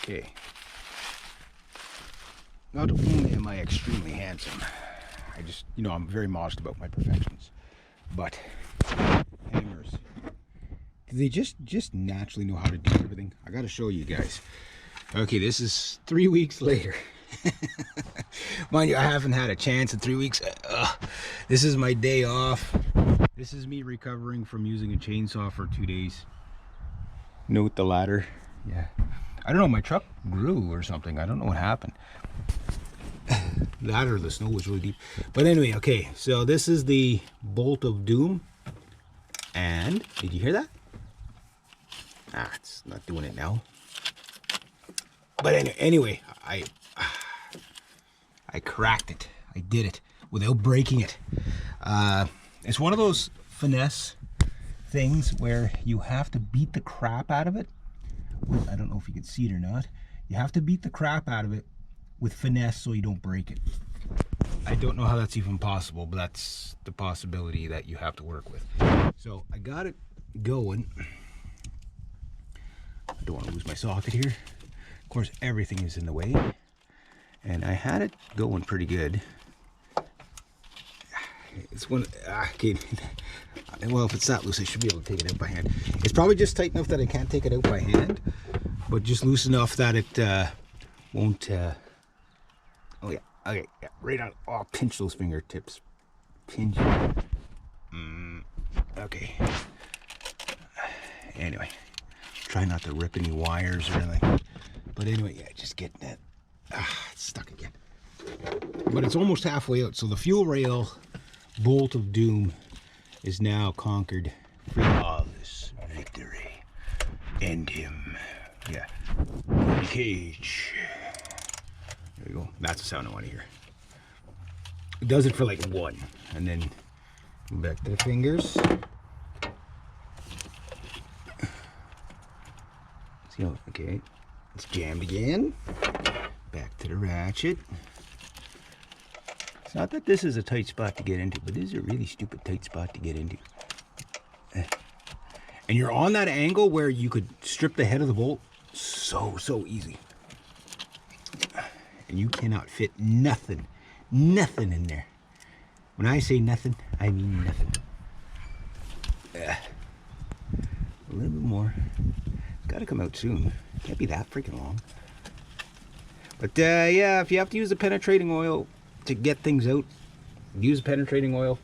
Okay. Not only am I extremely handsome, I just, I'm very modest about my perfections. But hammers, they just naturally know how to do everything. I gotta show you guys. Okay, this is 3 weeks later. Mind you, I haven't had a chance in 3 weeks. This is my day off. This is me recovering from using a chainsaw for 2 days. Note the ladder. Yeah. I don't know, my truck grew or something. I don't know what happened. That or the snow was really deep. But anyway, okay, so this is the bolt of doom. And, did you hear that? It's not doing it now. But anyway, I cracked it. I did it without breaking it. It's one of those finesse things where you have to beat the crap out of it. I don't know if you can see it or not. You have to beat the crap out of it with finesse so you don't break it. I don't know how that's even possible, but that's the possibility that you have to work with. So I got it going. I don't want to lose my socket here. Of course, everything is in the way. And I had it going pretty good. It's one, okay. Well, if it's that loose, I should be able to take it out by hand. It's probably just tight enough that I can't take it out by hand, but just loose enough that it won't, oh yeah, okay, yeah, right on, oh, pinch those fingertips. Pinch. Okay. Anyway, try not to rip any wires or anything. But anyway, yeah, just getting that, it's stuck again. But it's almost halfway out, so the fuel rail bolt of doom is now conquered. Flawless victory. End him. Yeah. Cage. There you go. That's the sound I want to hear. It does it for like one. And then back to the fingers. See how, okay. It's jammed again. Back to the ratchet. It's not that this is a tight spot to get into, but this is a really stupid tight spot to get into. And you're on that angle where you could strip the head of the bolt so easy. And you cannot fit nothing in there. When I say nothing, I mean nothing. A little bit more. It's got to come out soon. Can't be that freaking long. But yeah, if you have to use the penetrating oil to get things out, use penetrating oil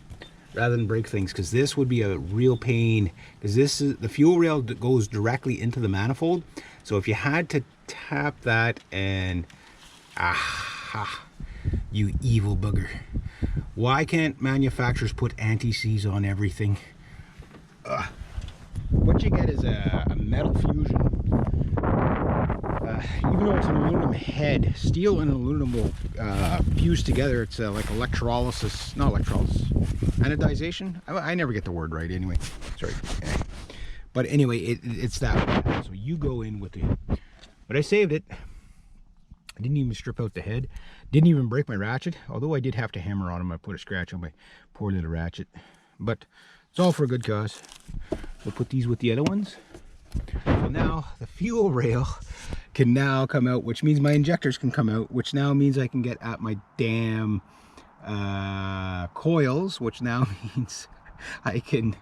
rather than break things, because this would be a real pain, because this is the fuel rail that goes directly into the manifold. So if you had to tap that and you evil bugger, why can't manufacturers put anti-seize on everything? What you get is a metal fusion. Even though it's an aluminum head, steel and aluminum will fuse together. It's like electrolysis, not electrolysis, anodization. I never get the word right anyway. Sorry. But anyway, it's that. So you go in with the, but I saved it. I didn't even strip out the head. Didn't even break my ratchet. Although I did have to hammer on him. I put a scratch on my poor little ratchet. But it's all for a good cause. We'll put these with the other ones. So now the fuel rail can now come out, which means my injectors can come out, which now means I can get at my damn coils, which now means I can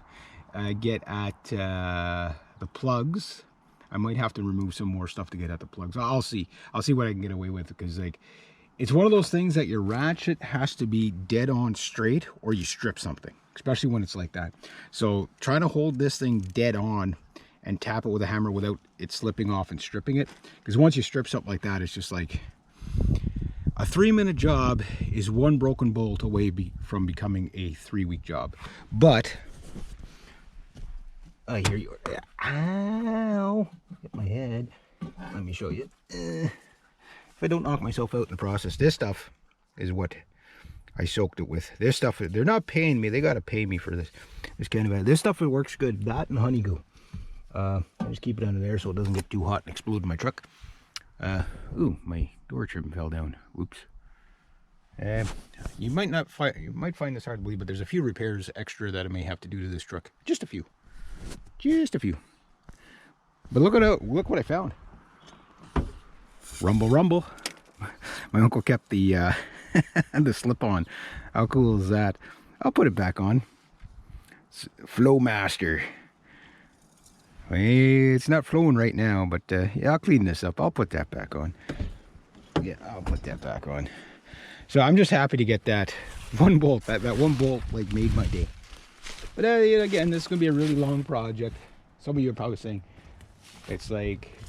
get at the plugs. I might have to remove some more stuff to get at the plugs. I'll see what I can get away with, because like it's one of those things that your ratchet has to be dead on straight or you strip something, especially when it's like that. So try to hold this thing dead on and tap it with a hammer without it slipping off and stripping it, because once you strip something like that, it's just like a 3-minute job is one broken bolt away from becoming a 3-week job. But I hear you. Ow! Hit my head. Let me show you. If I don't knock myself out in the process, this stuff is what I soaked it with. This stuff, they're not paying me. They got to pay me for this kind of. This stuff, it works good. That and honey glue. I just keep it under there so it doesn't get too hot and explode in my truck. Ooh, my door trim fell down. Whoops. You might find this hard to believe, but there's a few repairs extra that I may have to do to this truck. Just a few. But look what I found. Rumble, rumble. My uncle kept the the slip on. How cool is that? I'll put it back on. Flowmaster. It's not flowing right now, but yeah, I'll clean this up. I'll put that back on. Yeah, I'll put that back on. So I'm just happy to get that one bolt. That one bolt like made my day. But again, this is gonna be a really long project. Some of you are probably saying it's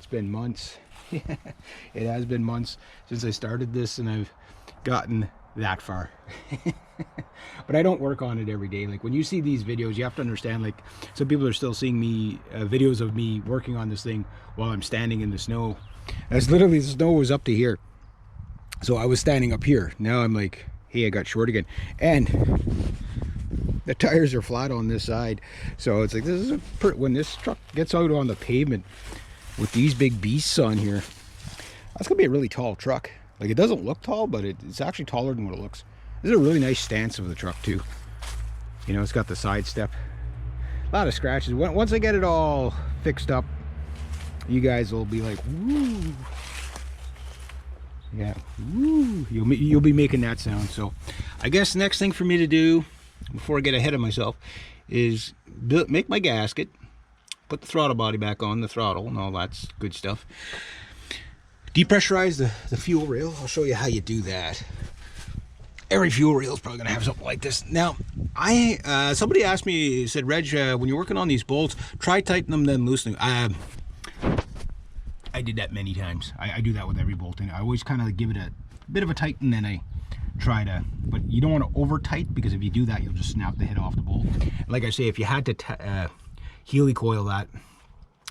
been months. It has been months since I started this, and I've gotten that far. But I don't work on it every day. Like when you see these videos, you have to understand, like some people are still seeing me videos of me working on this thing while I'm standing in the snow. As literally the snow was up to here, so I was standing up here. Now I'm like, hey, I got short again, and the tires are flat on this side. So it's like, this is when this truck gets out on the pavement with these big beasts on here, that's gonna be a really tall truck. Like, it doesn't look tall, but it's actually taller than what it looks. This is a really nice stance of the truck too. You know, it's got the side step. A lot of scratches. Once I get it all fixed up, you guys will be like, woo. Yeah, woo. You'll be making that sound. So I guess the next thing for me to do, before I get ahead of myself, is make my gasket, put the throttle body back on, the throttle and all that's good stuff. Depressurize the fuel rail. I'll show you how you do that. Every fuel rail is probably going to have something like this. Now, somebody asked me, said, Reg, when you're working on these bolts, try tightening them, then loosening. I did that many times. I do that with every bolt, and I always kind of give it a bit of a tighten, then I try to, but you don't want to over tight, because if you do that, you'll just snap the head off the bolt. Like I say, if you had to Healy coil that,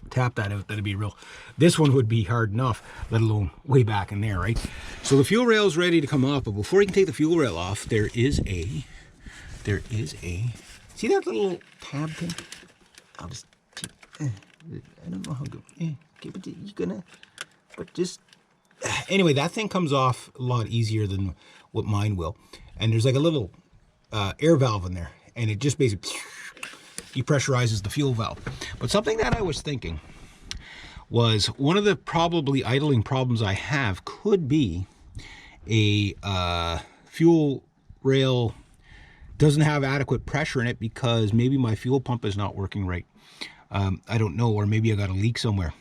tap that out, that'd be real. This one would be hard enough, let alone way back in there, right? So the fuel rail is ready to come off, but before you can take the fuel rail off, there is a see that little tab thing? I'll just I don't know how good. Okay, but you're gonna, but just anyway, that thing comes off a lot easier than what mine will. And there's like a little air valve in there, and it just basically depressurizes the fuel valve. But something that I was thinking was, one of the probably idling problems I have could be a fuel rail doesn't have adequate pressure in it, because maybe my fuel pump is not working right. I don't know, or maybe I got a leak somewhere,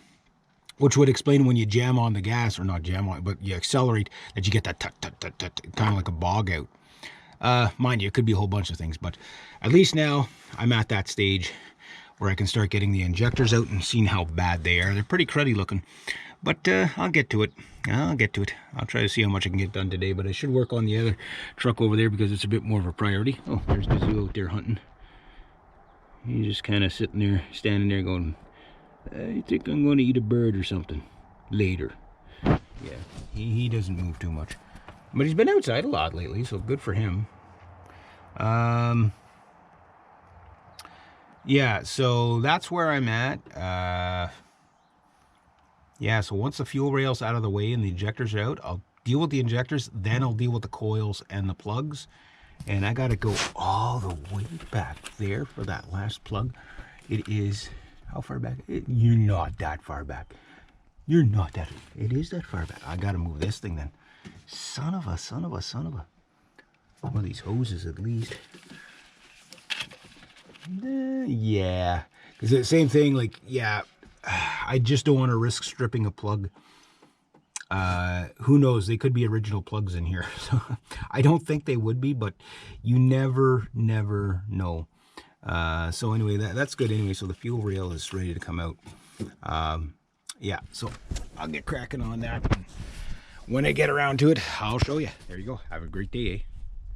which would explain when you jam on the gas, or not jam on, but you accelerate, that you get that tut, tut, tut, tut, kind of like a bog out. Mind you, it could be a whole bunch of things, but at least now I'm at that stage where I can start getting the injectors out and seeing how bad they are. They're pretty cruddy looking, but I'll get to it. I'll try to see how much I can get done today, but I should work on the other truck over there, because it's a bit more of a priority. Oh, there's Gazoo out there hunting. He's just kind of sitting there, standing there going, I think I'm going to eat a bird or something later. Yeah, he doesn't move too much. But he's been outside a lot lately, so good for him. Yeah, so that's where I'm at. Yeah, so once the fuel rail's out of the way and the injectors are out, I'll deal with the injectors, then I'll deal with the coils and the plugs. And I gotta go all the way back there for that last plug. It is, how far back? You're not that far back. You're not that, it is that far back. I gotta move this thing then. Son of a. One of these hoses at least. Yeah, because the same thing, like, yeah, I just don't want to risk stripping a plug. Who knows, they could be original plugs in here. So I don't think they would be, but you never know. So anyway, that's good anyway. So the fuel rail is ready to come out. Yeah, so I'll get cracking on that. When I get around to it, I'll show you. There you go. Have a great day, eh?